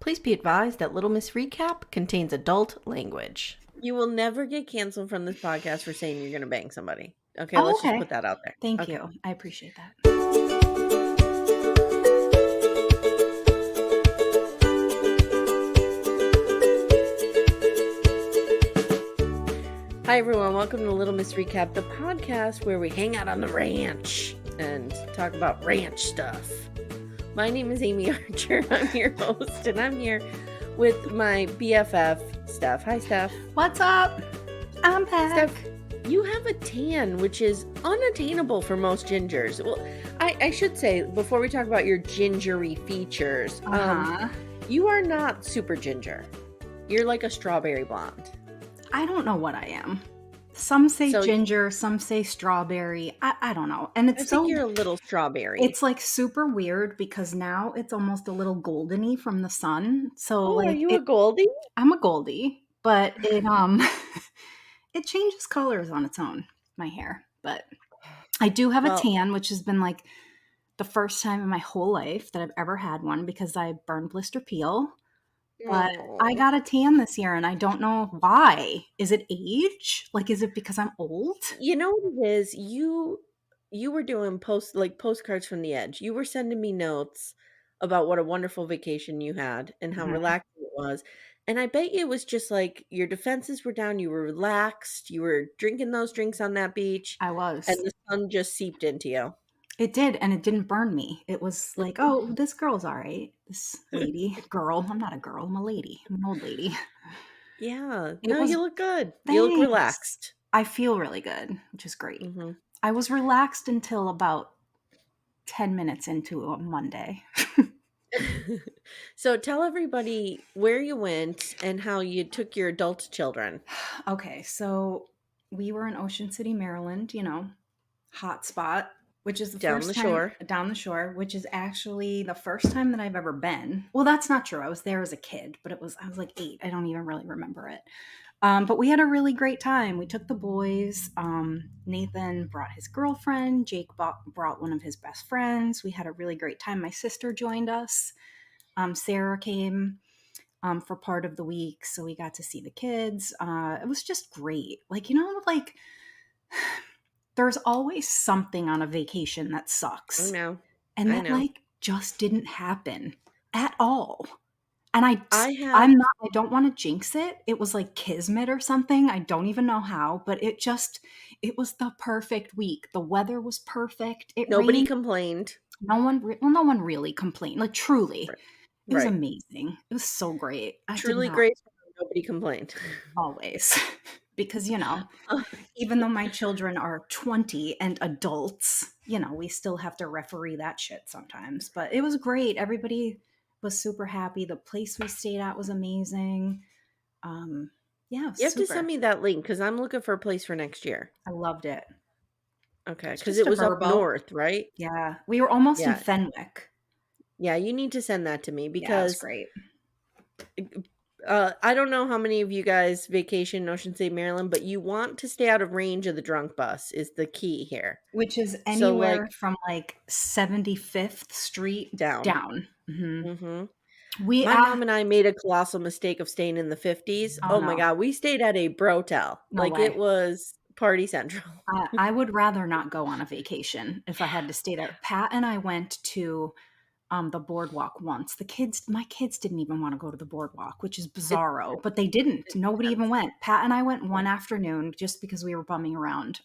Please be advised that Little Miss Recap contains adult language. You will never get canceled from this podcast for saying you're going to bang somebody. Okay, Oh, let's just okay. put that out there. Thank Okay. you. I appreciate that. Hi, everyone. Welcome to Little Miss Recap, the podcast where we hang out on the ranch and talk about ranch stuff. My name is Amye Archer. I'm your host, and I'm here with my BFF, Steph. Hi, Steph. What's up? I'm back. Steph, you have a tan, which is unattainable for most gingers. Well, I should say, before we talk about your gingery features, you are not super ginger. You're like a strawberry blonde. I don't know what I am. Some say ginger, some say strawberry. I don't know. And I think you're a little strawberry. It's like super weird because now it's almost a little goldeny from the sun. So are you a Goldie? I'm a Goldie, but it it changes colors on its own, my hair. But I do have a tan, which has been like the first time in my whole life that I've ever had one because I burned blister peel. But I got a tan this year and I don't know why. Is it age? Like, is it because I'm old? You know what it is? You were doing postcards from the edge. You were sending me notes about what a wonderful vacation you had and how relaxing it was. And I bet you it was just like your defenses were down, you were relaxed, you were drinking those drinks on that beach. I was. And the sun just seeped into you. It did, and it didn't burn me. It was like, oh, this girl's all right. This girl. I'm not a girl. I'm a lady. I'm an old lady. Yeah. You look good. Thanks. You look relaxed. I feel really good, which is great. Mm-hmm. I was relaxed until about 10 minutes into a Monday. So tell everybody where you went and how you took your adult children. Okay, so we were in Ocean City, Maryland, hot spot. Which is down the shore, which is actually the first time that I've ever been. Well, that's not true. I was there as a kid, but I was like 8. I don't even really remember it. But we had a really great time. We took the boys. Nathan brought his girlfriend. Jake brought one of his best friends. We had a really great time. My sister joined us. Sarah came for part of the week, so we got to see the kids. It was just great. There's always something on a vacation that sucks. I know. And that just didn't happen at all. And I don't want to jinx it. It was like kismet or something. I don't even know how, but it was the perfect week. The weather was perfect. Nobody complained. No one really complained. Like truly. Right. It was amazing. It was so great. Truly great. Nobody complained. Always. Because, even though my children are 20 and adults, we still have to referee that shit sometimes. But it was great. Everybody was super happy. The place we stayed at was amazing. You have to send me that link because I'm looking for a place for next year. I loved it. Okay, because it was up north, right? Yeah, we were almost in Fenwick. Yeah, you need to send that to me because that's great. I don't know how many of you guys vacation in Ocean City, Maryland, but you want to stay out of range of the drunk bus is the key here. Which is anywhere from 75th Street down. Mm-hmm. Mm-hmm. My mom and I made a colossal mistake of staying in the 50s. Oh my God. We stayed at a brotel. It was party central. I would rather not go on a vacation if I had to stay there. Pat and I went to the boardwalk once. My kids didn't even want to go to the boardwalk, which is bizarro, but they didn't. Nobody even went. Pat and I went one afternoon just because we were bumming around.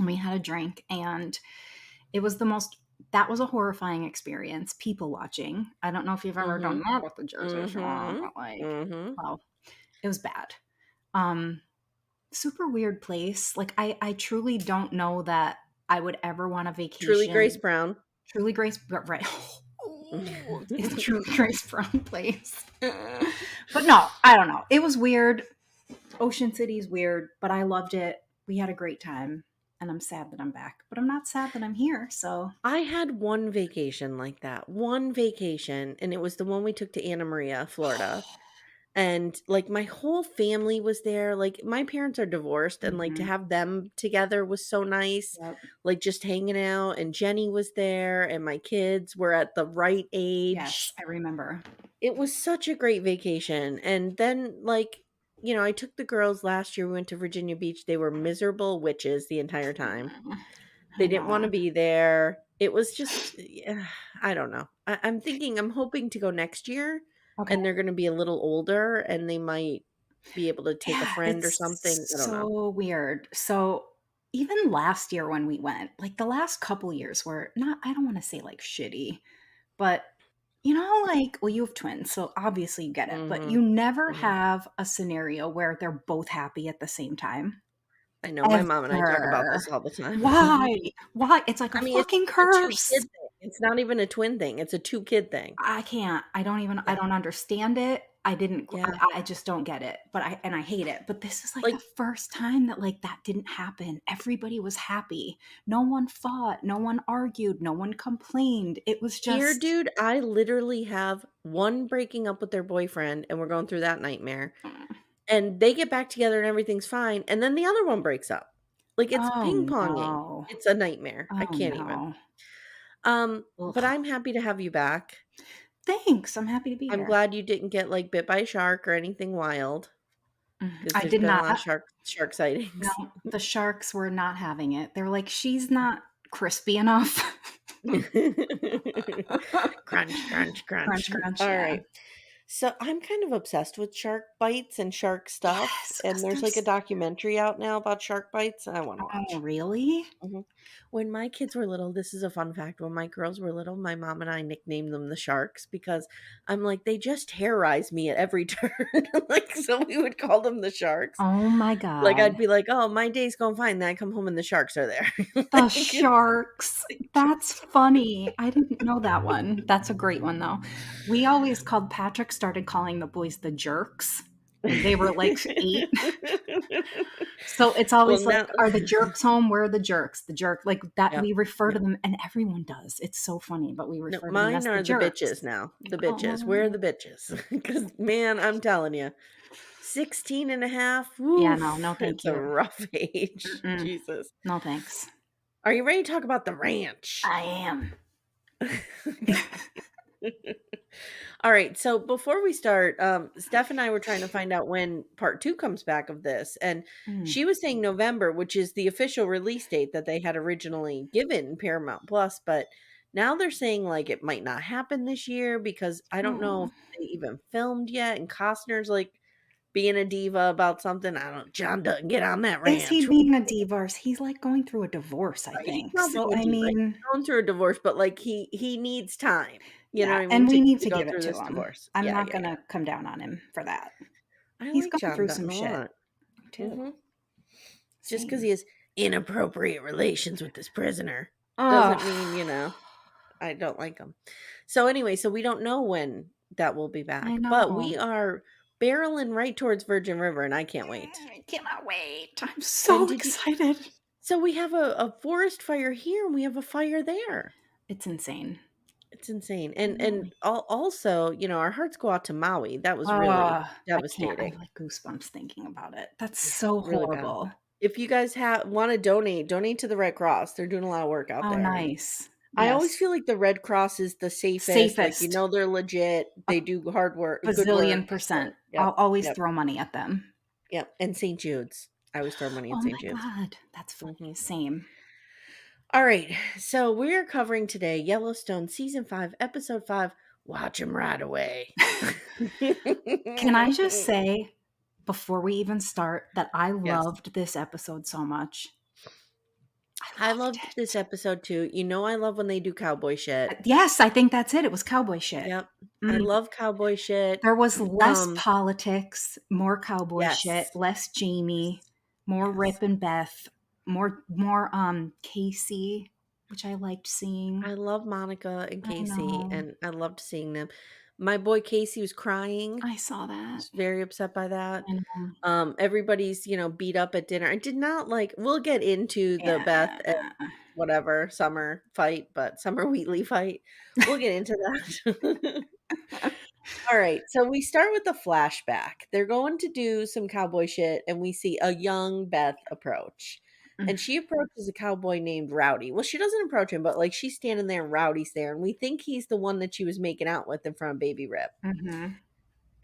We had a drink and it was that was a horrifying experience. People watching. I don't know if you've ever done that with the Jersey Shore, but well, it was bad. Super weird place. I truly don't know that I would ever want a vacation. Truly Grace Brown. Truly Grace, right? It's truly Grace Brown place. But no, I don't know. It was weird. Ocean City's weird, but I loved it. We had a great time, and I'm sad that I'm back. But I'm not sad that I'm here. So I had one vacation like that. One vacation, and it was the one we took to Anna Maria, Florida. and, like, my whole family was there, like, my parents are divorced, and, like, to Mhm. have them together was so nice, Yep. like, just hanging out, and Jenny was there, and my kids were at the right Yes, age. I remember. It was such a great vacation, and then, like, I took the girls last year, we went to Virginia Beach, they were miserable witches the entire time. Mm, They I didn't know. wanna be there. It was just I don't know. I'm hoping to go next year, Okay. and they're gonna be a little older, and they might be able to take a Yeah, friend or it's something, I don't know. so weird. So, even last year when we went, like, the last couple years were not I don't wanna say, like, shitty, but, like well, you have twins, so obviously you get it, but Mhm, you never mhm. have a scenario where they're both happy at the same time. I know, my mom and I talk about Ever. this all the time. Why? Why? It's like a I mean, fucking it's a two-kid curse. thing. It's not even a twin thing, it's a two-kid thing. I can't. I Yeah, don't understand it. I didn't gr yeah. I just don't get it, but I hate it, but this is, like, the Like, first time that, like, that didn't happen. Everybody was happy. No one fought, no one argued, no one complained. It was here, just dude, I literally have one breaking up with their boyfriend, and we're going through that nightmare, and they get back together and everything's fine, and then the other one breaks up. Like, it's oh, ping-ponging. no. It's a nightmare. I Oh, can't even. no. But Ugh. I'm happy to have you back. Thanks, I'm happy to be I'm here. glad you didn't get, like, bit by a shark or anything wild, Mhm. because 'cause I there's did been a lot of not. shark No, sightings. the sharks were not having it. They're like, "She's not crispy enough." Crunch, crunch, crunch. Crunch, crunch, yeah. Alright. So, I'm kind of obsessed with shark bites and shark stuff, Yes, and 'cause there's, like, a there's documentary out now about shark bites, and I wanna oh, watch. really? Mhm. When my kids were little, this is a fun fact, when my girls were little, my mom and I nicknamed them the Sharks because I'm like, "They just terrorize me at every turn." Like, so we would call them the Sharks. Oh my Like, god. I'd be like, "Oh, my day's going fine," then I come home and the sharks are there. The Like, it's sharks. That's funny. I didn't know that one. That's a great one, though. We always called Patrick started calling the boys the jerks when they were, like, 8. So, it's Well, always like, now "Are the jerks home? Where are the jerks?" The jerk like, that Yep, we refer to yep. them and everyone does. It's so funny, but we No, refer to them mine as the are the bitches jerks. now, the bitches. Where are Oh. the bitches? Because man, I'm telling you, 16 and a half. Yeah, no, no, Woof, thank it's a you. rough age. Mm-mm. Jesus. No, thanks. Are you ready to talk about the ranch? I am. All right. So before we start, Steph and I were trying to find out when part two comes back of this. And Mm. she was saying November, which is the official release date that they had originally given Paramount Plus. But now they're saying like it might not happen this year because I don't know Oh. if they even filmed yet. And Costner's like being a diva about something. I don't, John doesn't get on that Is he ranch. being a diva or is he's, like, going through a divorce, I He's think. not So, being a I diva. He's mean, going through a divorce, but like he needs time. You know yeah, what I mean? and we need To to go give it through to this him. divorce. I'm Yeah, not yeah, yeah. gonna come down on him for that. I He's like going John through some Dutton a shit lot. too. Mhm. Just because Same. he has inappropriate relations with this prisoner Oh, doesn't mean, I don't like him. So anyway, so we don't know when that will be I back, but we know. are barreling right towards Virgin River, and I can't wait. I cannot wait. I'm And so did you excited. so we have a forest fire here, and we have a fire there. It's insane. It's insane. I And know. also, our hearts go out to Maui. That was really I can't. I have, devastating. like, goosebumps thinking about it. That's Yeah, so really bad. horrible. If you guys wanna donate to the Red Cross. They're doing a lot of work out Oh, there, and nice. I always Yes. feel like the Red Cross is the safest, like, Safest. they're legit, A they do hard work good bazillion work, so percent. yep, I'll always yep, throw money at them. yep, and St. Jude's. I always throw money Oh at my St. Jude's. god. That's funny. Mhm. Same. Alright, so we're covering today Yellowstone Season 5, Episode 5, Watch 'Em Right Away. Can I just say, before we even start, that I Yes. loved this episode so much. I I loved loved this it. episode too. I love when they do cowboy shit. Yes, I think that's it. It was cowboy shit. Yep. I Mm. love cowboy shit. There was less Um, politics, more cowboy shit, yes. less Jamie, more Yes. Rip and Beth, more Kayce, which I liked seeing. I love Monica and I Kayce, know. and I loved seeing them. My boy Kayce was crying. I saw that. Was very upset by that. I know. Everybody's, beat up at dinner. I did not like we'll get into the Beth Yeah. and whatever Summer fight, but Summer Wheatley fight. We'll get into that. All right, so we start with the flashback. They're going to do some cowboy shit, and we see a young Beth approach. And she approaches a cowboy named Rowdy. Well, she doesn't approach him, but like she's standing there and Rowdy's there, and we think he's the one that she was making out with in front of Baby Rip. Mm-hmm.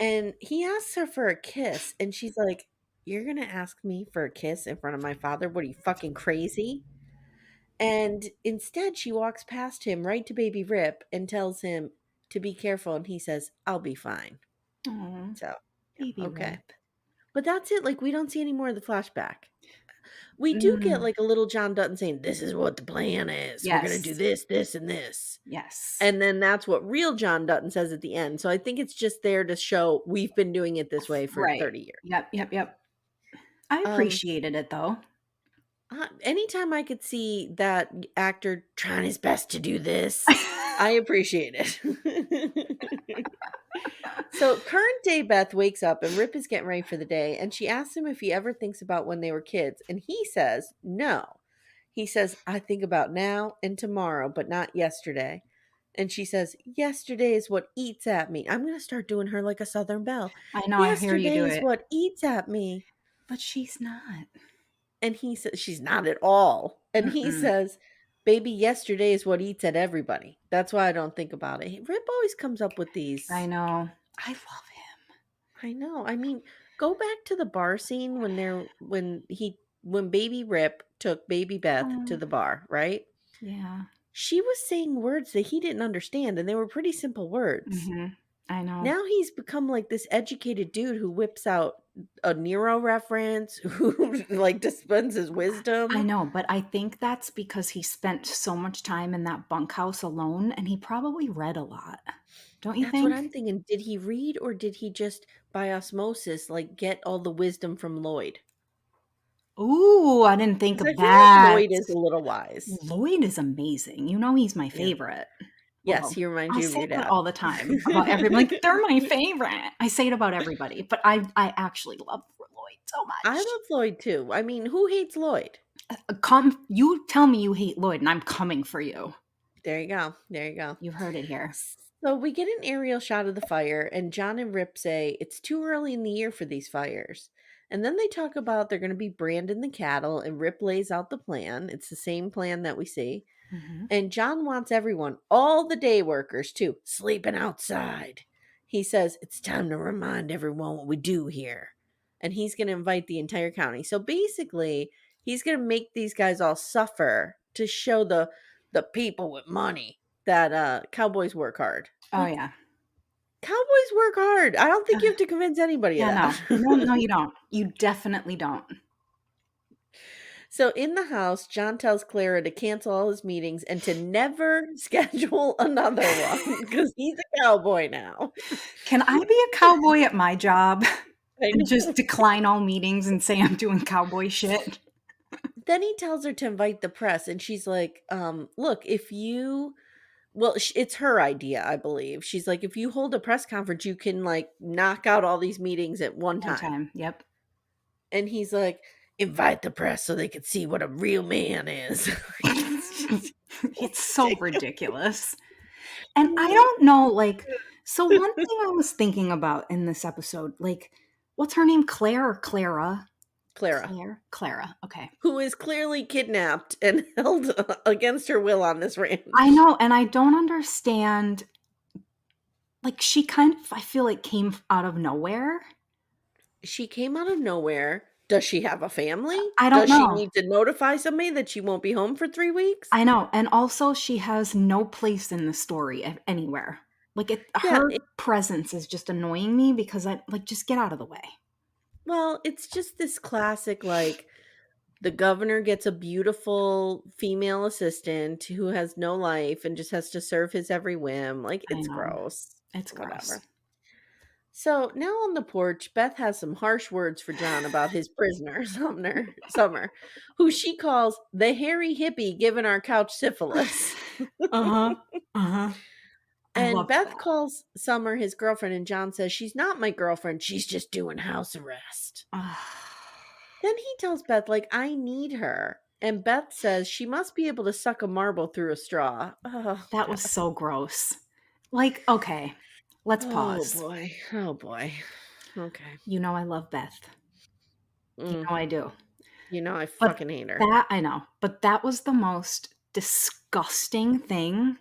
And he asks her for a kiss, and she's like, "You're gonna ask me for a kiss in front of my father? What are you fucking crazy?" And instead, she walks past him right to Baby Rip and tells him to be careful, and he says, "I'll be fine." Oh, So, yeah, baby okay. Rip. But that's it, like, we don't see any more of the flashback. We do get, Mm. like, a little John Dutton saying, "This is what the plan is. We're gonna do Yes. this, this, and this." Yes. And then that's what real John Dutton says at the end. So I think it's just there to show we've been doing it this way for Right. 30 years. Yep. Yep. Yep. I Um, appreciated it though. Anytime I could see that actor trying his best to do this, I appreciate it. So, current day Beth wakes up and Rip is getting ready for the day, and she asks him if he ever thinks about when they were kids, and he says no. He says, "I think about now and tomorrow, but not yesterday." And she says, "Yesterday is what eats at me." I'm going to start doing her like a Southern belle. I know. I hear you "Yesterday do is it, what eats at me." but she's not. And he says, "She's not at all." And he Mm-mm. says, "Baby, yesterday is what eats at everybody. That's why I don't think about it." Rip always comes up with I these. know. I love him. I know. I mean, go back to the bar scene when Baby Rip took Baby Beth to Oh, the bar, right? yeah. She was saying words that he didn't understand, and they were pretty simple words. Mm-hmm. I know. Now he's become like this educated dude who whips out a Nero reference, who like dispenses I wisdom. know, but I think that's because he spent so much time in that bunkhouse alone and he probably read a lot. Don't you That's what think? I'm thinking. Did he read or did he just by osmosis like get all the wisdom from Lloyd? Ooh, I didn't think Because I of feel like that. Lloyd is a little wise. Lloyd is amazing. You know he's my Yeah. favorite. Yes, Well, he reminds I you of say your that dad. all the time about every like they're my favorite. I say it about everybody, but I actually love Lloyd so I much. love Lloyd too. I mean, who hates Lloyd? Come, you tell me you hate Lloyd, and I'm coming for you. There you go. There you go. You heard it here. So we get an aerial shot of the fire, and John and Rip say it's too early in the year for these fires. And then they talk about they're going to be branding the cattle, and Rip lays out the plan. It's the same plan that we see. Hmm. And John wants everyone, all the day workers too, sleeping outside. He says it's time to remind everyone what we do here. And he's going to invite the entire county. So basically, he's going to make these guys all suffer to show the people with money that cowboys work hard. Oh Like yeah, cowboys work hard. I don't think you have to convince anybody of yeah. No, no, that. no. You don't. You definitely don't. So in the house, John tells Clara to cancel all his meetings and to never schedule another one because he's a cowboy now. Can I be a cowboy at my job I and just know. decline all meetings and say I'm doing cowboy shit? Then he tells her to invite the press, and she's like, look, if you, well, it's her idea, I believe. She's like, if you hold a press conference, you can like knock out all these meetings at one One time. time. Yep. And he's like, invite the press so they can see what a real man is. It's so ridiculous. And I don't know, like, so one thing I was thinking about in this episode, like, what's her name? Claire or Clara? Clara, Claire? Clara. Okay. who is clearly kidnapped and held against her will on this I ranch. know, and I don't understand. Like, she kind of, I feel like, came out of nowhere. She came out of nowhere. Does she have a family? I don't Does she know. need to notify somebody that she won't be home for 3 weeks? I know. And also, she has no place in the story anywhere. Like, Yeah, her presence is just annoying me because I, like, just get out of the way. well, it's just this classic like the governor gets a beautiful female assistant who has no life and just has to serve his every whim. Like, I it's know. gross. It's gross. Whatever. So now on the porch, Beth has some harsh words for John about his prisoner, Summer, who she calls the hairy hippie giving our couch syphilis. Uh huh. Uh huh. I And loved Beth that. calls Summer his girlfriend, and John says she's not my girlfriend. She's just doing house arrest. Then he tells Beth, like, I need her. And Beth says she must be able to suck a marble through a straw. Oh, That was Beth. so gross. Like, okay. Let's Oh pause. boy. Oh boy. Okay. You know I love Beth. You Mm. know I do. You know I But fucking hate her. that I know, but that was the most disgusting thing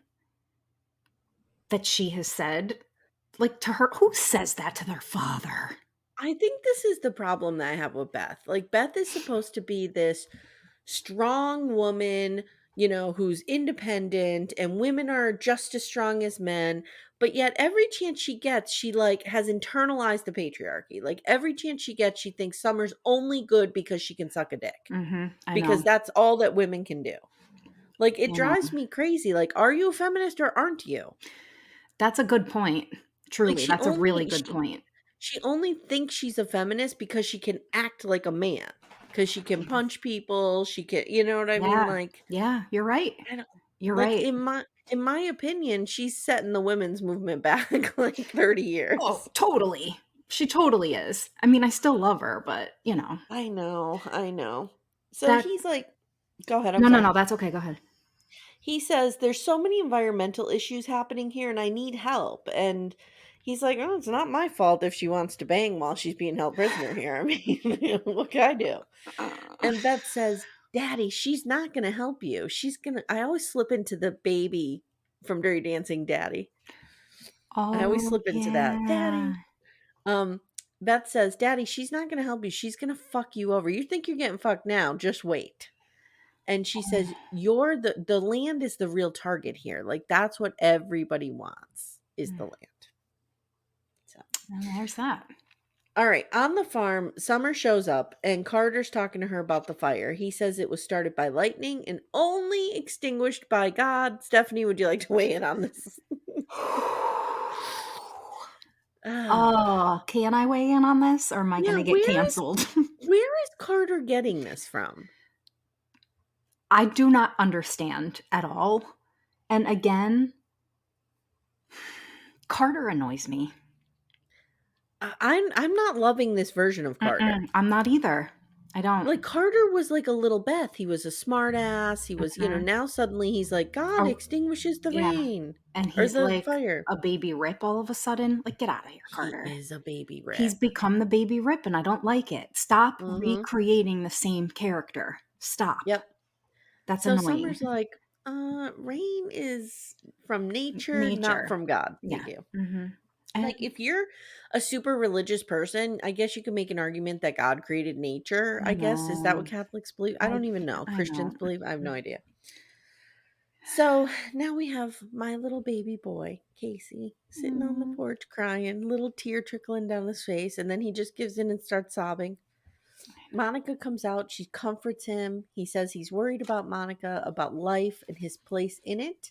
that she has said, like, to her. Who says that to their father? I think this is the problem that I have with Beth. Like, Beth is supposed to be this strong woman, who's independent, and women are just as strong as men. But yet, every chance she gets, she like has internalized the patriarchy. Like, every chance she gets, she thinks Summer's only good because she can suck a dick, I because know, that's all that women can do. Like, it I know. drives me crazy. Like, are you a feminist or aren't you? That's a good point. Like, Truly, she that's a really only good she point. She only thinks she's a feminist because she can act like a man, because she can Ex punch people, she can, you know what I mean? Yeah. Like, Yeah, you're right. I don't You're like, right. in my opinion, she's setting the women's movement back like 30 Oh, years. totally. She totally is. I mean, I still love her, but, I know, I know. So that he's like, go ahead, I'm no, no, sorry. no, that's okay, go ahead. He says, "There's so many environmental issues happening here and I need help." And he's like, "Oh, it's not my fault if she wants to bang while she's being held prisoner here. I mean, what can I do?" Uh, And Beth says, "Daddy, she's not going to help you. She's going to," I always slip into the baby from Dirty Dancing, Daddy. I always oh, slip into that. yeah. Daddy. Um, Beth says, "Daddy, she's not going to help you. She's going to fuck you over. You think you're getting fucked now. Just wait." And she says, "You're the land is the real target here. Like, that's what everybody wants, is the land." So, Well, there's that. all right, on the farm, Summer shows up and Carter's talking to her about the fire. He says it was started by lightning and only extinguished by God. Stephanie, would you like to weigh in on this? Ah, Oh, can I weigh in on this, or am I yeah, gonna get canceled? where is Carter getting this from? I do not understand at all. And again, Carter annoys me. I'm not loving this version of Carter. I'm not either. I don't. Like, Carter was like a little Beth. He was a smart ass. He was, Mhm. now suddenly he's like, God Oh, extinguishes the yeah, rain and or he's the like fire. a baby Rip all of a sudden. Like, get out of here, He Carter. is a baby He's rip. become the baby Rip, and I don't like it. Stop Mm-hmm. recreating the same character. Stop. Yep. That's So annoying. Summer's like, rain is from nature, not Nature. from God. Yeah. Thank you. And Like, if you're a super religious person, I guess you can make an argument that God created nature, I I guess. Is that know. what Catholics believe? I I don't even know. I know. Christians believe? I have no idea. So now we have my little baby boy, Kayce, sitting on the Mm. porch crying, little tear trickling down his face, and then he just gives in and starts sobbing. Monica comes out, she comforts him. He says he's worried about Monica, about life and his place in it,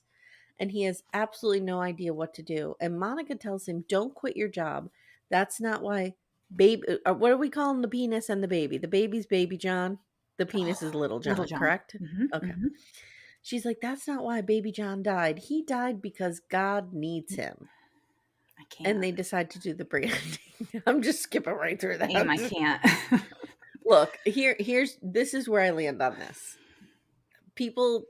and he has absolutely no idea what to do. And Monica tells him, "Don't quit your job. That's not why baby what are we calling the penis and the baby? The baby's baby John. The penis is little Little John, John. correct?" Okay. Mhm. She's like, "That's not why baby John died. He died because God needs him." I And can't. they decide to do the branding. I'm just skipping right through Damn, I that. can't. Look, this is where I land on this. People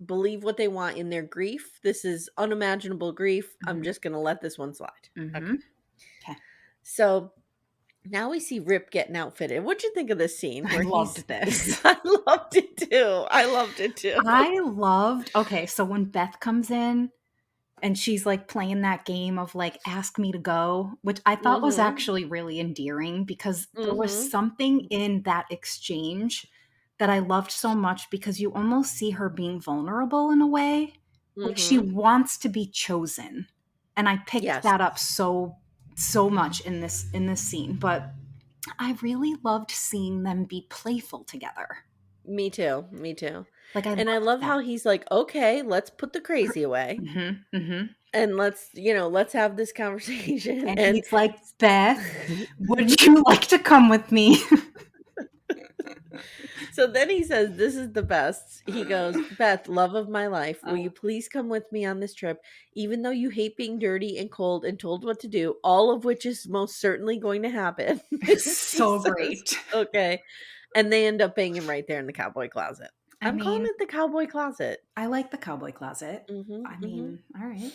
believe what they want in their grief. This is unimaginable grief. I'm Mhm. just going to let this one slide. Okay. Mhm. 'Kay. So now we see Rip getting outfitted. What'd you think of this scene I where he's loved this. I loved it too. I loved it too. I loved okay, so when Beth comes in and she's, like, playing that game of, like, "Ask me to go," which I thought was Mhm. actually really endearing because there was Mhm. something in that exchange that I loved so much because you almost see her being vulnerable in a way. Like, she Mhm. wants to be chosen, and I picked Yes. that up so much in this scene, but I really loved seeing them be playful together. Me too. Me too. Like, I And I loved love that. how he's like, "Okay, let's put the crazy away Mhm, mhm. and let's have this conversation." And And he's like, "Beth, would you like to come with me?" so then he says, "This is the best." He goes, "Beth, love of my life, will Uh, you please come with me on this trip, even though you hate being dirty and cold and told what to do, all of which is most certainly going to happen." She so says, great. "Okay." And they end up banging right there in the cowboy closet. I I'm calling mean, it the cowboy closet. I like the cowboy closet. Mhm. I Mhm. mean, all right.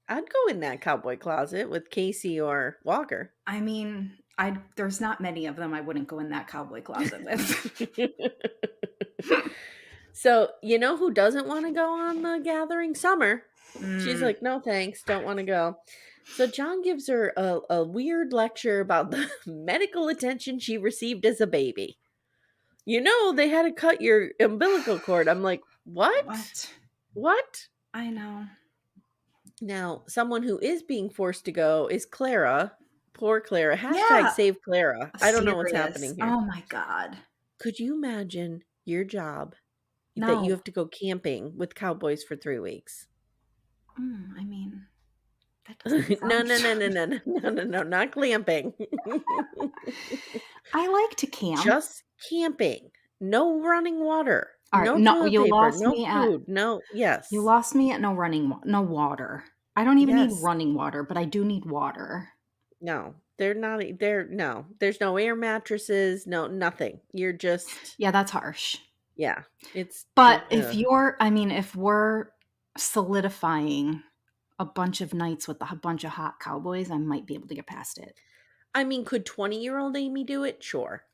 I'd go in that cowboy closet with Kayce or Walker. I mean, I there's not many of them I wouldn't go in that cowboy closet with. So, you know who doesn't want to go on the gathering? Summer. She's Mm, like, no thanks, don't want to go. So John gives her a weird lecture about the medical attention she received as a baby. You know, they had to cut your umbilical cord. I'm like, what? what? What? I know. Now, someone who is being forced to go is Clara. Poor Clara. Hashtag Yeah. save Clara. I don't know what's Serious. happening here. Oh my God. Could you imagine your job that you No. have to go camping with cowboys for 3 weeks? I mean, that doesn't No, sound no, no, no, fun. no, no, no, no, no, not glamping. I like to camp. Just camping. No running water. All right. No No, toilet paper. No food. No, you yes. lost me at no water. I don't even need Yes. running water, but I do need water. No. They're not no. There's no air mattresses, no nothing. You're just Yeah, that's harsh. yeah. It's But ugh. if we're solidifying a bunch of nights with a bunch of hot cowboys, I might be able to get past it. I mean, could 20-year-old Amy do it? Sure.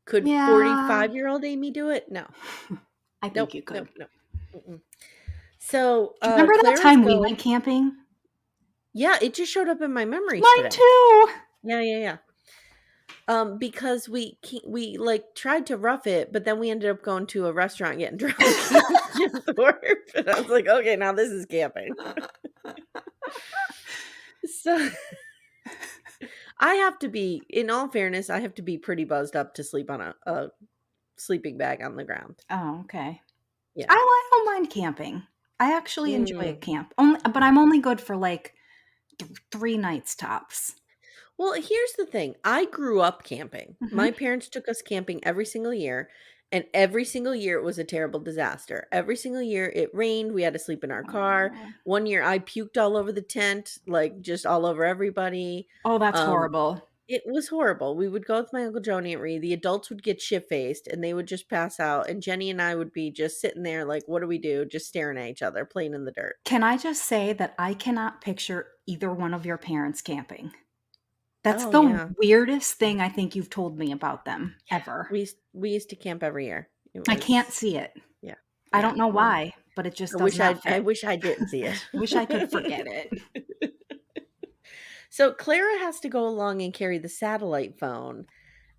Could Yeah, 45-year-old Amy do it? No. I think Nope, you nope, could. nope. Mm-mm. So, Do you remember that Clara's time we going went camping? yeah, it just showed up in my memories Mine today. too. Yeah, yeah, yeah. Because we like tried to rough it, but then we ended up going to a restaurant getting drunk in Thorpe, and I was like, okay, now this is camping. So I have to be, in all fairness, I have to be pretty buzzed up to sleep on a sleeping bag on the ground. Oh, okay. Yeah. I don't mind camping. I actually enjoy a Mm. camp. Only, but I'm only good for like 3 nights tops. Well, here's the thing. I grew up camping. Hmm. My parents took us camping every single year, and every single year it was a terrible disaster. Every single year it rained. We had to sleep in our car. Oh. One year I puked all over the tent, like just all over everybody. Oh, that's Um, horrible. it was horrible. We would go with my Uncle Joni and Ree. The adults would get shit faced and they would just pass out. And Jenny and I would be just sitting there, like, what do we do? Just staring at each other, playing in the dirt. Can I just say that I cannot picture either one of your parents camping? That's Oh, the yeah. weirdest thing I think you've told me about them Yeah. ever. We used to camp every year. It I can't was, see it. yeah. I Yeah. don't know Well, why, but it just does not I fit. wish I didn't see it. Wish I could forget it. So Clara has to go along and carry the satellite phone.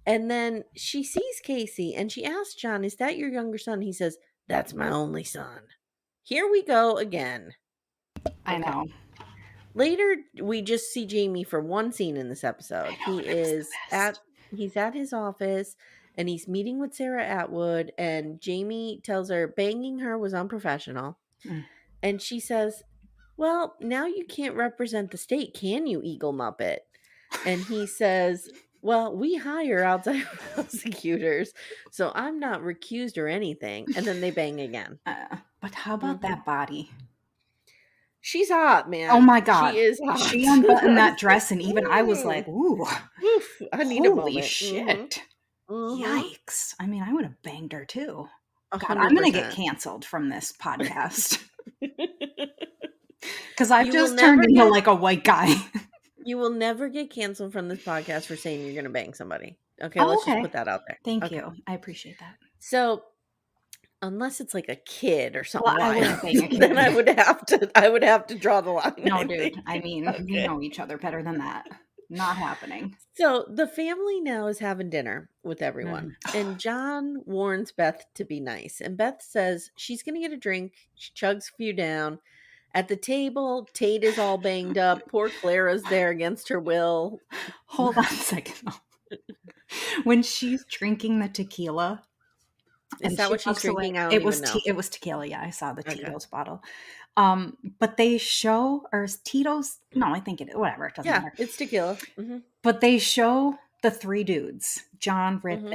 And then she sees Kayce and she asks John, "Is that your younger son?" He says, "That's my only son." Here we go again. I Okay. know. Later, we just see Jamie for one scene in this episode. I know, but it was the best. He's at his office and he's meeting with Sarah Atwood, and Jamie tells her banging her was unprofessional. Mm. And she says, "Well, now you can't represent the state, can you, Eagle Muppet?" And he says, "Well, we hire outside prosecutors, so I'm not recused or anything." And then they bang again. But how about Hmm. that body? She's hot, Oh man. my She God. is hot. She unbuttoned I that was like, dress, and even I was like, ooh, oof, I need a holy moment. shit. Mm-hmm. Yikes. I mean, I would have banged her too. God, I'm going to get 100%. canceled from this podcast because I've You will just turned never into get like a white guy. you will never get canceled from this podcast for saying you're gonna bang somebody. Okay, Oh, let's just okay. put that out there. Thank Okay. you. I appreciate that. So unless it's like a kid or Well, something I wild, wouldn't bang a then kid. I would have to draw the line, No, I dude. think. I mean, we Okay. know each other better than that. Not happening. So the family now is having dinner with everyone. Mhm. And John warns Beth to be nice. And Beth says she's gonna get a drink. She chugs a few down. At the table, Tate is all banged up. Poor Clara's there against her will. Hold on a second. Though. When she's drinking the tequila, Is and that she what she's walks away. drinking? I don't even know. It was tequila. Yeah, I saw the Okay. Tito's bottle. But they show, or is Tito's? No, I think it is. Whatever, it doesn't Yeah, matter. it's tequila. Mm-hmm. But they show the three dudes, John, Rip, Mm-hmm.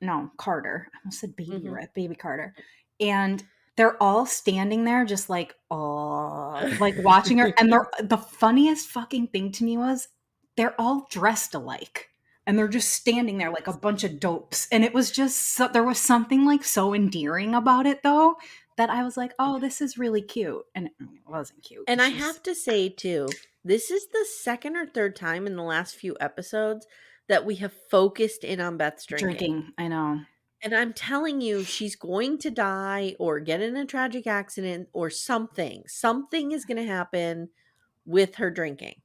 and Carter. I almost said baby Mm-hmm. Rip, baby Carter. And they're all standing there just like, oh, like watching her. And the funniest fucking thing to me was they're all dressed alike. And they're just standing there like a bunch of dopes. And it was just, there was something like so endearing about it though. that I was like, oh, this is really cute. And it wasn't cute. And I have to say, too, this is the second or third time in the last few episodes that we have focused in on Beth's drinking. I know. And I'm telling you, she's going to die or get in a tragic accident or something. Something is going to happen with her drinking.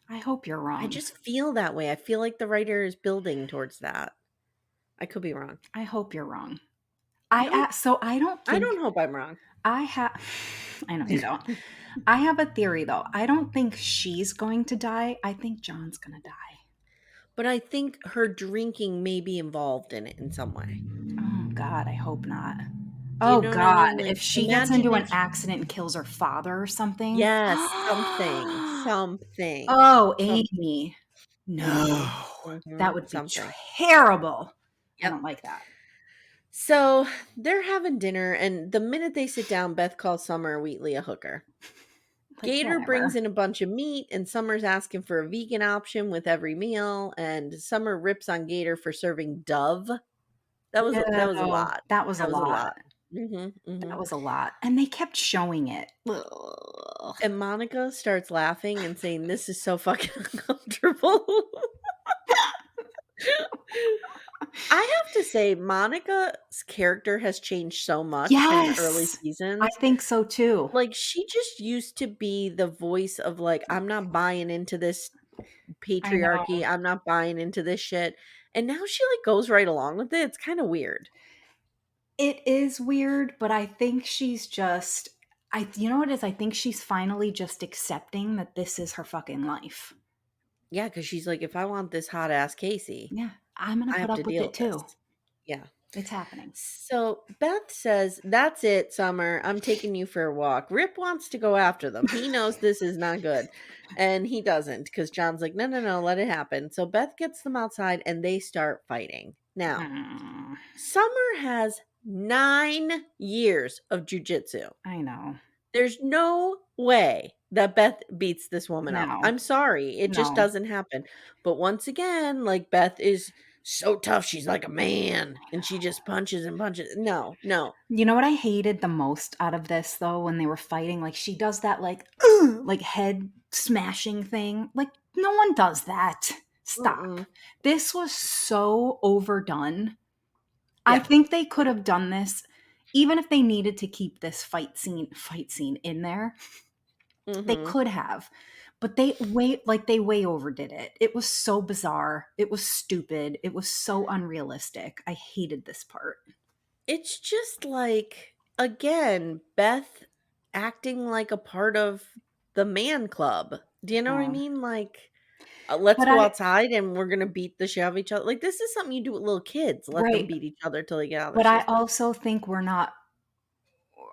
I hope you're wrong. I just feel that way. I feel like the writer is building towards that. I could be wrong. I hope you're wrong. No, I don't hope I'm wrong. I know you don't. I have a theory though. I don't think she's going to die. I think John's going to die. But I think her drinking may be involved in it in some way. Oh God, I hope not. You know what I mean? Like, if she gets into an accident and kills her father or something. Yes, something. Oh, Amye. No. That would be terrible. Yep. I don't like that. So they're having dinner, and the minute they sit down, Beth calls Summer Wheatley a hooker. Gator brings in a bunch of meat, and Summer's asking for a vegan option with every meal, and Summer rips on Gator for serving Dove. That was a lot. That was a lot. Mm-hmm. That was a lot. And they kept showing it. Ugh. And Monica starts laughing and saying, "This is so fucking uncomfortable." I have to say, Monica's character has changed so much in early seasons. I think so too. Like, she just used to be the voice of, like, I'm not buying into this patriarchy. I'm not buying into this shit. And now she, like, goes right along with it. It's kind of weird. It is weird, but I think she's just, you know what it is? I think she's finally just accepting that this is her fucking life. Yeah, because she's like, if I want this hot ass Kayce, yeah, I'm gonna put up with it too. Yeah, it's happening. So Beth says, "That's it, Summer. I'm taking you for a walk." Rip wants to go after them. He knows this is not good, and he doesn't because John's like, "No, let it happen." So Beth gets them outside, and they start fighting. Now, Summer has 9 years of Jiu Jitsu. I know. There's no way that Beth beats this woman up. I'm sorry. It just doesn't happen. But once again, like, Beth is so tough. She's like a man. And she just punches and punches. No. You know what I hated the most out of this, though, when they were fighting? Like, she does that, like head smashing thing. Like, no one does that. Stop. This was so overdone. Yeah. I think they could have done this, even if they needed to keep this fight scene in there. They could have, but they way overdid it. It was so bizarre. It was stupid. It was so unrealistic. I hated this part. It's just like, again, Beth acting like a part of the man club. Do you know what I mean? Like, let's go outside and we're going to beat the shit out of each other. Like, this is something you do with little kids. Let them beat each other till they get out of their system. But I also think we're not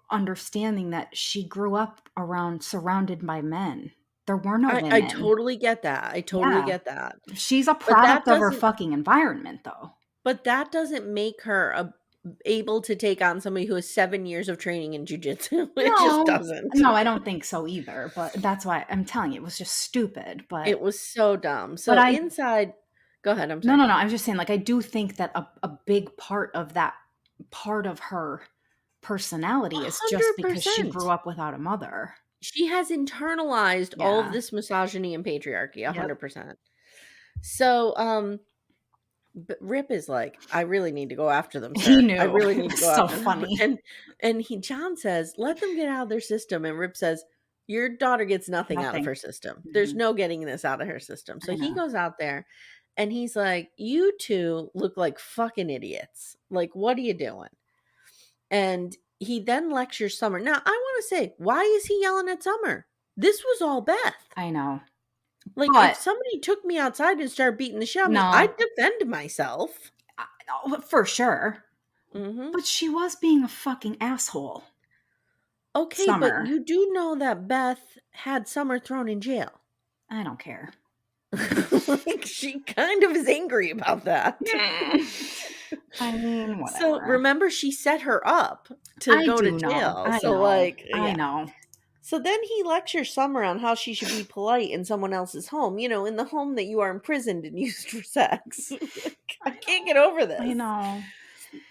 understanding that she grew up surrounded by men. There were no women. I totally get that. Get that. She's a product of her fucking environment, though. But that doesn't make her able to take on somebody who has 7 years of training in jiu-jitsu. It just doesn't. No, I don't think so either. But that's why I'm telling you, it was just stupid. But it was so dumb. So inside, go ahead. I'm sorry. No. I'm just saying, like, I do think that a big part of that part of her personality is 100%. Just because she grew up without a mother. She has internalized all of this misogyny and patriarchy 100%. So Rip is like, I really need to go after them, sir. He knew. I really need to go so after funny. them. And John says, let them get out of their system. And Rip says, your daughter gets nothing out of her system. There's no getting this out of her system. So he goes out there and he's like, you two look like fucking idiots. Like, what are you doing? And he then lectures Summer. Now, I want to say, why is he yelling at Summer? This was all Beth. I know. Like, if somebody took me outside and started beating the shit out of me, I'd defend myself. For sure. But she was being a fucking asshole. Okay, Summer. But you do know that Beth had Summer thrown in jail. I don't care. Like, she kind of is angry about that. I mean, whatever. So remember, she set her up to go to jail. I know. So then he lectures Summer on how she should be polite in someone else's home. You know, in the home that you are imprisoned and used for sex. I can't get over this. I know.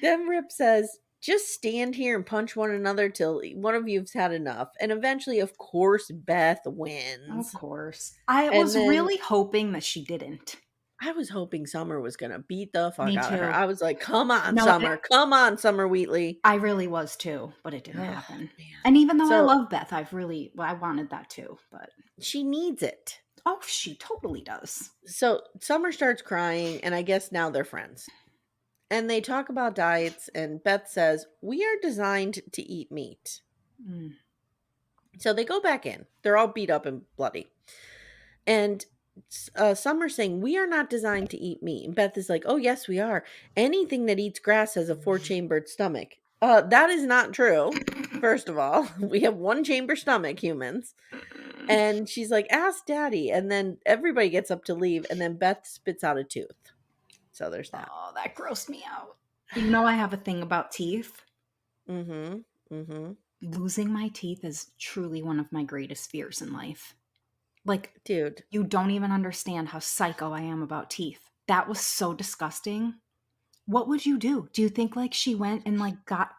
Then Rip says, just stand here and punch one another till one of you've had enough. And eventually, of course, Beth Of wins. course. I And was then really hoping that she didn't. I was hoping Summer was gonna beat the fuck Me out of her. too. I was like, "Come on, No, Summer. Come on, Summer Wheatley." I really was too, but it didn't Oh, happen. man. And even though I So, love Beth, I wanted that too, but she needs it. oh, she totally does. So, Summer starts crying, and I guess now they're friends. And they talk about diets, and Beth says, "We are designed to eat meat." Mm. So they go back in. They're all beat up and bloody. And Summer's saying, "We are not designed to eat meat." And Beth is like, "Oh, yes, we are. Anything that eats grass has a four-chambered stomach." That is not true. First of all, we have one chamber stomach, humans. And she's like, "Ask Daddy." And then everybody gets up to leave. And then Beth spits out a tooth. So there's that. Oh, that grossed me out. You know, I have a thing about teeth. Mm-hmm. Mm-hmm. Losing my teeth is truly one of my greatest fears in life. Like, Dude. you don't even understand how psycho I am about teeth. That was so disgusting. What would you do? Do you think like she went and like got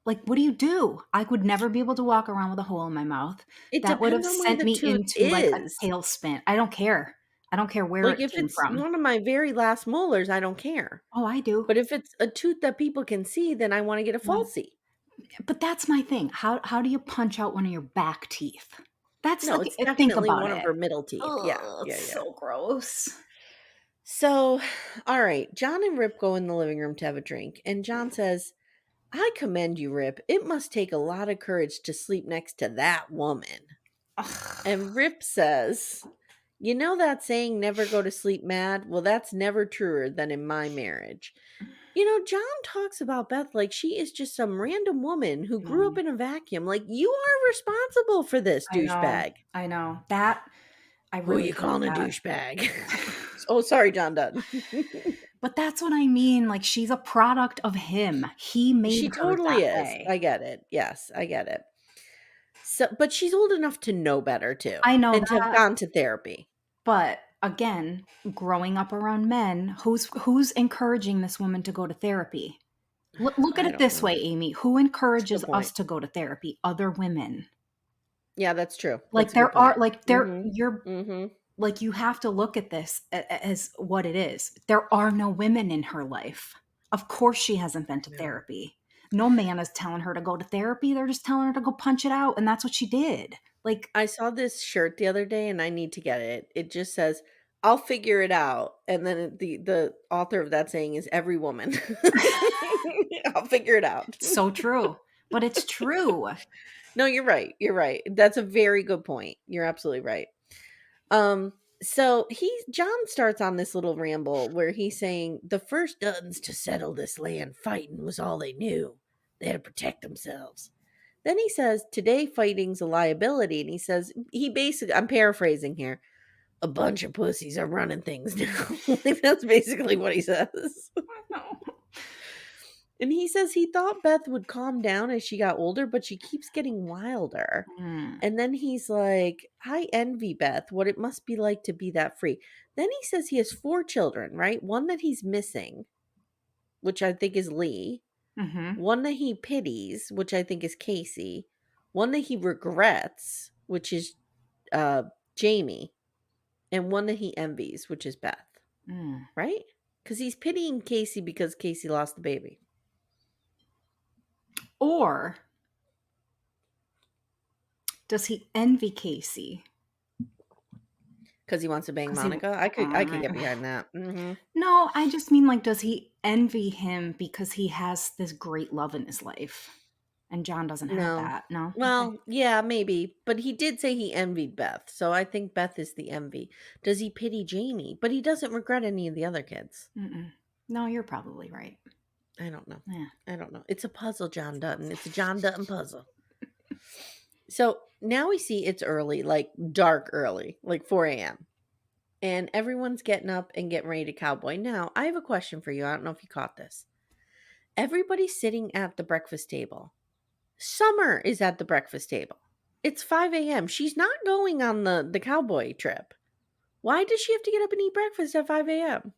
like what do you do? I would never be able to walk around with a hole in my mouth. It That would have depends on where sent the me tooth into like a is. tailspin. I don't care. I don't care where Like, it if came it's from. one of my very last molars, I don't care. Oh, I do. But if it's a tooth that people can see, then I wanna get a No. falsie. But that's my thing. How do you punch out one of your back teeth? That's No, like it's think definitely about one of it. her middle teeth. Yeah, Oh, yeah, it's yeah. so gross. So, alright, John and Rip go in the living room to have a drink, and John says, "I commend you, Rip. It must take a lot of courage to sleep next to that woman." And Ugh. Rip says, "You know that saying, 'never go to sleep mad'? Well, that's never truer than in my marriage." John talks about Beth like she is just some random woman who grew up Mm, in a vacuum. Like, you are responsible for this, I know. douchebag. I know. That I Who really you hate calling a that. douchebag? Oh, sorry, John Dutton. But that's what I mean, like, she's a product of him. He made She her that totally is. way. I get it. Yes, I get it. So, but she's old enough to know better too, I know and to have that, gone to therapy. but again, growing up around men, who's encouraging this woman to go to therapy? Look at I it don't this know. way, Amy, who It's a good encourages us point. to go to therapy? Other women. Yeah, that's true. That's Like, a good there are point. like, there Mm-hmm. you're Mm-hmm. like, you have to look at this as what it is. There are no women in her life. Of course, she hasn't been to No. therapy. No man is telling her to go to therapy. They're just telling her to go punch it out. And that's what she did. Like, I saw this shirt the other day and I need to get it. It just says, "I'll figure it out." And then the author of that saying is every woman. I'll figure it out. so true. But it's true. No, you're right. You're right. That's a very good point. You're absolutely right. Um so John starts on this little ramble where he's saying the first Duttons to settle this land fighting was all they knew. They had to protect themselves. Then he says, "Today fighting's a liability." And he says, he basically, I'm paraphrasing here, "A bunch of pussies are running things now." Like, that's basically what he says. No. And he says he thought Beth would calm down as she got older, but she keeps getting wilder. Mm, And then he's like, "I envy Beth what it must be like to be that free." Then he says he has four children, right? One that he's missing, which I think is Lee. hmm One that he pities, which I think is Kayce. One that he regrets, which is uh Jamie, and one that he envies, which is Beth, mm. right? Because he's pitying Kayce because Kayce lost the baby. Or does he envy Kayce? Because he wants to bang Because he, Monica. I could get behind that. Hmm. no, I just mean like, does he envy him because he has this great love in his life? And John doesn't have No. that. No? Okay. Well, yeah, maybe. But he did say he envied Beth. So I think Beth is the envy. Does he pity Jamie? But he doesn't regret any of the other kids. Mm-mm. No, you're probably right. I don't know. Yeah. I don't know. It's a puzzle, John Dutton. It's a John Dutton puzzle. So now we see it's early, like dark early, like 4 a.m. And everyone's getting up and getting ready to cowboy. Now, I have a question for you. I don't know if you caught this. Everybody's sitting at the breakfast table. Summer is at the breakfast table. It's 5 a.m. She's not going on the cowboy trip. Why does she have to get up and eat breakfast at 5 a.m.?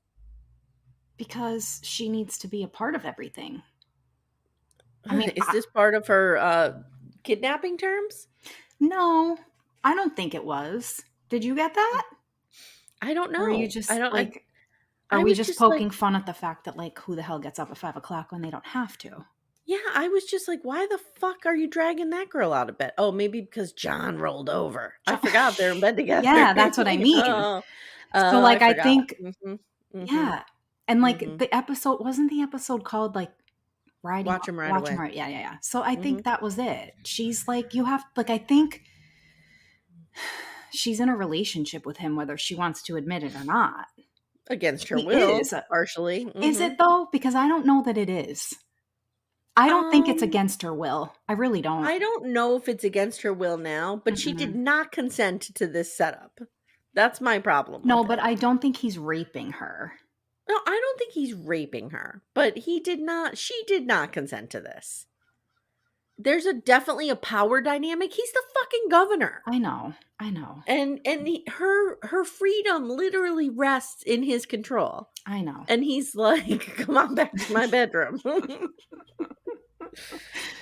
Because she needs to be a part of everything. I mean, Is this part of her kidnapping terms? no, I don't think it was. Did you get that? I don't Or are you know. just like, are I we was just just like, poking fun at the fact that like who the hell gets up at 5 o'clock when they don't have to? yeah, I was just like, why the fuck are you dragging that girl out of bed? Oh, maybe because John rolled over. I forgot they're in bed together. Yeah, that's what I mean. Oh, So I like I forgot. think Mhm. yeah. And like Mhm. the episode wasn't the episode called like riding Watch him right watch 'em away. right. Yeah, yeah, yeah. So I think Mhm. that was it. She's like you have like I think she's in a relationship with him whether she wants to admit it or not. Against her She will, is. partially. Is Mhm. it though? Because I don't know that it is. I don't think it's Um, against her will. I really don't. I don't know if it's against her will now, but she did Mm-mm. not consent to this setup. That's my problem No, with but it. I don't think he's raping her. No, I don't think he's raping her, but she did not consent to this. There's definitely a power dynamic. He's the fucking governor. I know. I know. Her freedom literally rests in his control. I know. And he's like, "Come on back to my bedroom."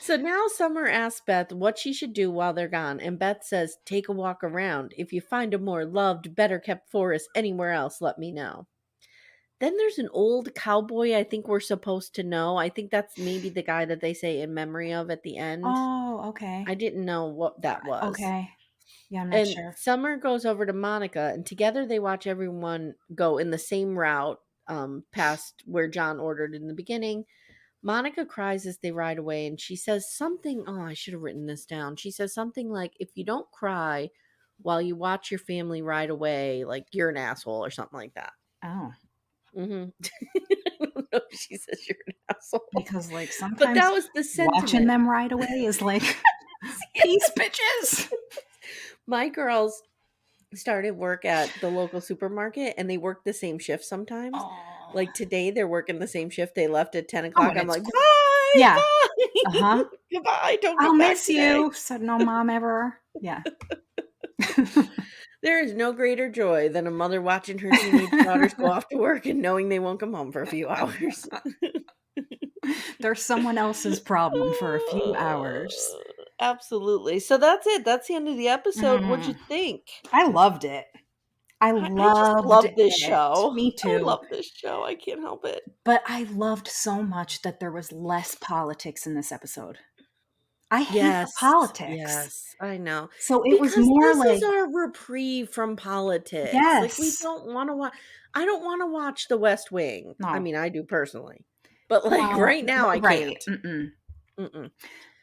So now Summer asks Beth what she should do while they're gone, and Beth says, "Take a walk around. If you find a more loved, better kept forest anywhere else, let me know." Then there's an old cowboy I think we're supposed to know. I think that's maybe the guy that they say in memory of at the end. Oh, okay. I didn't know what that was. Okay. Yeah, I'm not And sure. Summer goes over to Monica, and together they watch everyone go in the same route past where John ordered in the beginning. Monica cries as they ride away, and she says something. Oh, I should have written this down. She says something like, "If you don't cry while you watch your family ride away, like you're an asshole," or something like that. Oh, I don't know if she says you're an asshole, because like but sometimes that was the watching sentiment. them ride away is like peace, bitches. My girls started work at the local supermarket, and they work the same shift sometimes. Oh, Like today, they're working the same shift. They left at 10 oh, o'clock. and I'm it's like, cool. bye, Yeah. Uh bye, huh. goodbye. Don't I'll come back miss today. you. Said no mom ever. Yeah. There is no greater joy than a mother watching her teenage daughters go off to work and knowing they won't come home for a few hours. There's someone else's problem for a few hours. Absolutely. So that's it. That's the end of the episode. What'd you Mm. think? I loved it. I I just loved love this it. show. Me I too. love this show. I can't help it. But I loved so much that there was less politics in this episode. I hate the Yes, politics. yes, I know. So it was Because more this is like, our reprieve from politics. Like, we yes. don't wanna watch. I don't wanna watch The West Wing. I No. mean, I do personally. But, like, Well, right now, I right. can't. Mm-mm. Mm-mm.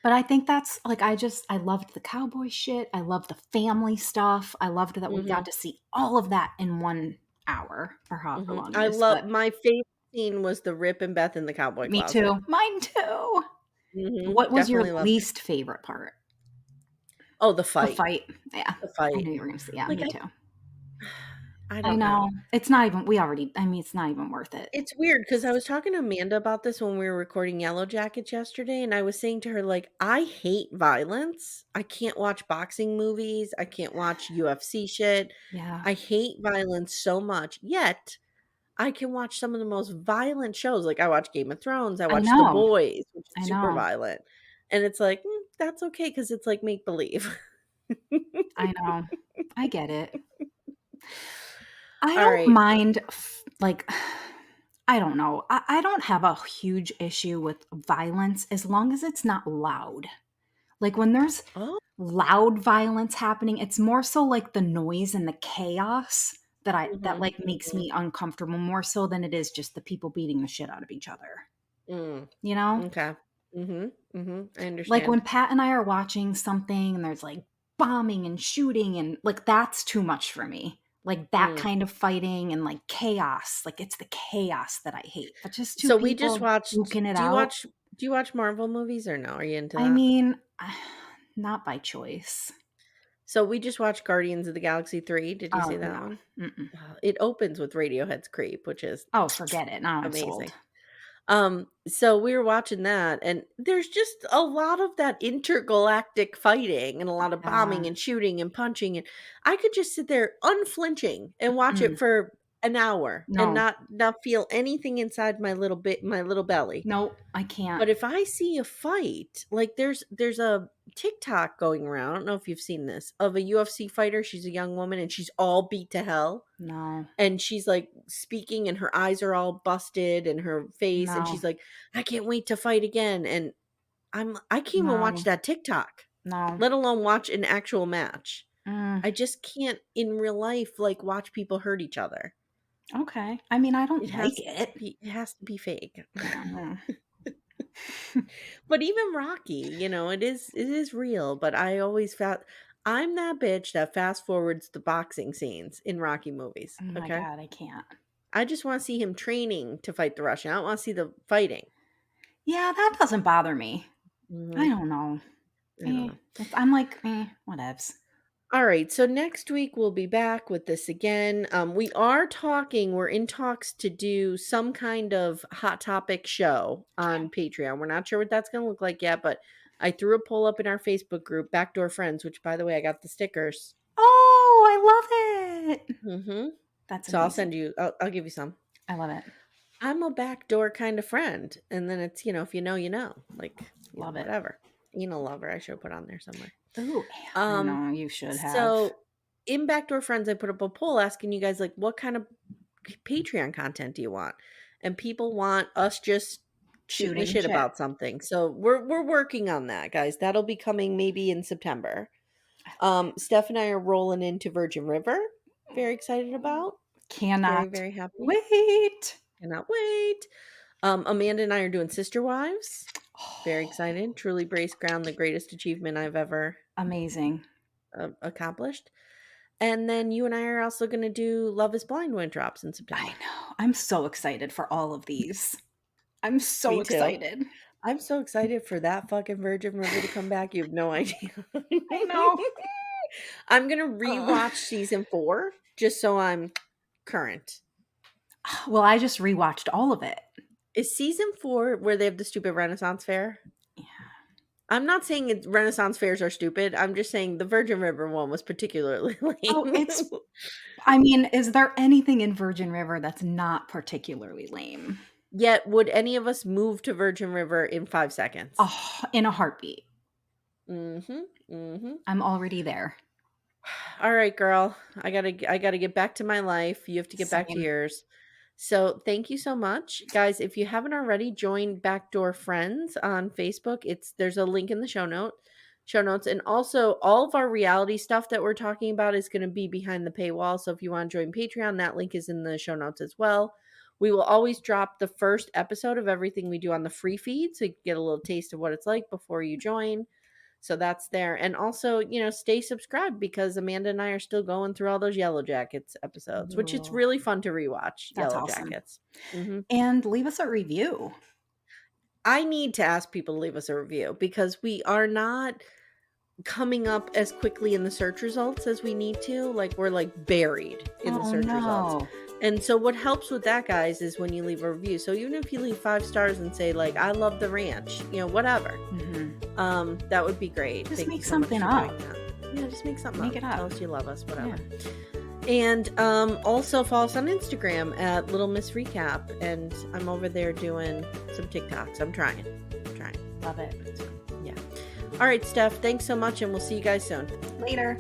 But I think that's like I loved the cowboy shit. I loved the family stuff. I loved that we got Mhm, to see all of that in 1 hour or however mhm. long it I is. love But my favorite scene was the Rip and Beth in the cowboy me closet. too. Mine too. Mhm, What was your definitely loved it. least favorite part? Oh, the The fight. fight. Yeah. The I fight. knew you were gonna say yeah, Like, me too. I I don't know. know. It's not even we already I mean, it's not even worth it. It's weird because I was talking to Amanda about this when we were recording Yellow Jackets yesterday, and I was saying to her, like, I hate violence. I can't watch boxing movies. I can't watch UFC shit. Yeah. I hate violence so much. Yet, I can watch some of the most violent shows. Like, I watch Game of Thrones. I I watch The know. Boys, which is I super know. violent. And it's like, that's okay because it's like make believe. I know. I get it. I All don't right. mind like I don't know. I don't have a huge issue with violence as long as it's not loud. Like when there's Oh, loud violence happening, it's more so like the noise and the chaos that hmm like makes me uncomfortable more so than it is just the people beating the shit out of each other. mm, You know? okay. I Like when understand. Pat and I are watching something and there's like bombing and shooting and like that's too much for me. Like that Mm. kind of fighting and like chaos. Like it's the chaos that I hate. But just two So we just people watched duking it out. do you watch Marvel movies or no? Are you into I that? mean, not by choice. So we just watched Guardians of the Galaxy 3. Did you Oh see that no. one? Mm-mm. It opens with Radiohead's Creep, which is Oh, forget it. Now I'm amazing. sold. So we were watching that, and there's just a lot of that intergalactic fighting and a lot of Yeah. bombing and shooting and punching, and I could just sit there unflinching and watch it Mm. for an hour and No. not feel anything inside my little belly. Nope, I can't. But if I see a fight, like there's a TikTok going around, I don't know if you've seen this, of a UFC fighter. She's a young woman and she's all beat to hell. No. And she's like speaking and her eyes are all busted and her face and No. she's like, I can't wait to fight again. And I can't even watch No. that TikTok, No. let alone watch an actual match. Mm. I just can't in real life like watch people hurt each other. Okay. I mean, I don't It like has it. it has to be fake. Mm. But even Rocky, it is real, but I always felt I'm that bitch that fast forwards the boxing scenes in Rocky movies, Oh my okay? God, I can't. I just want to see him training to fight the Russian. I don't want to see the fighting. Yeah, that doesn't bother me. I Mhm. don't know. I don't know. I'm like, whatevs. All right, so next week we'll be back with this again. We're in talks to do some kind of hot topic show on Patreon. We're not sure what that's going to look like yet, but I threw a poll up in our Facebook group, Backdoor Friends, which by the way, I got the stickers. Oh, I love it. Mm-hmm. That's So amazing. I'll give you some. I love it. I'm a backdoor kind of friend. And then it's, if you know, you know, like, Love it. whatever. Anal lover, I should put on there somewhere. Ooh, I know you should have. So in Backdoor Friends, I put up a poll asking you guys, like, what kind of Patreon content do you want? And people want us just shooting the shit about something. So we're working on that, guys. That'll be coming maybe in September. Steph and I are rolling into Virgin River. Very excited about. Cannot very, very happy. wait. Cannot wait. Amanda and I are doing Sister Wives. Very excited. Truly Brace Ground, the greatest achievement I've ever Amazing. Accomplished. And then you and I are also going to do Love is Blind when it drops in September. I know. I'm so excited for all of these. I'm so Me too. excited. I'm so excited for that fucking Virgin River to come back. You have no idea. I know. I'm going to rewatch season 4 just so I'm current. Well, I just rewatched all of it. Is season 4 where they have the stupid Renaissance fair? Yeah. I'm not saying Renaissance fairs are stupid. I'm just saying the Virgin River one was particularly lame. Oh, I mean, is there anything in Virgin River that's not particularly lame? Yet, would any of us move to Virgin River in 5 seconds? Oh, in a heartbeat. Mm-hmm. Mm-hmm. I'm already there. All right, girl. I gotta get back to my life. You have to get back to yours. So thank you so much, guys. If you haven't already, join Backdoor Friends on Facebook. There's a link in the show notes, and also all of our reality stuff that we're talking about is going to be behind the paywall. So if you want to join Patreon, that link is in the show notes as well. We will always drop the first episode of everything we do on the free feed, so you can get a little taste of what it's like before you join. So that's there. And also, stay subscribed because Amanda and I are still going through all those Yellow Jackets episodes, which it's really fun to rewatch. That's Yellow awesome. Jackets. Mm-hmm. And leave us a review. I need to ask people to leave us a review because we are not coming up as quickly in the search results as we need to. Like, we're like buried in the search results. And so what helps with that, guys, is when you leave a review. So even if you leave 5 stars and say, like, I love the ranch, whatever, that would be great. Just make something up. Yeah, just make something up. Make it up. Tell us you love us, whatever. Yeah. And also follow us on Instagram at Little Miss Recap. And I'm over there doing some TikToks. I'm trying. Love it. Yeah. All right, Steph, thanks so much, and we'll see you guys soon. Later.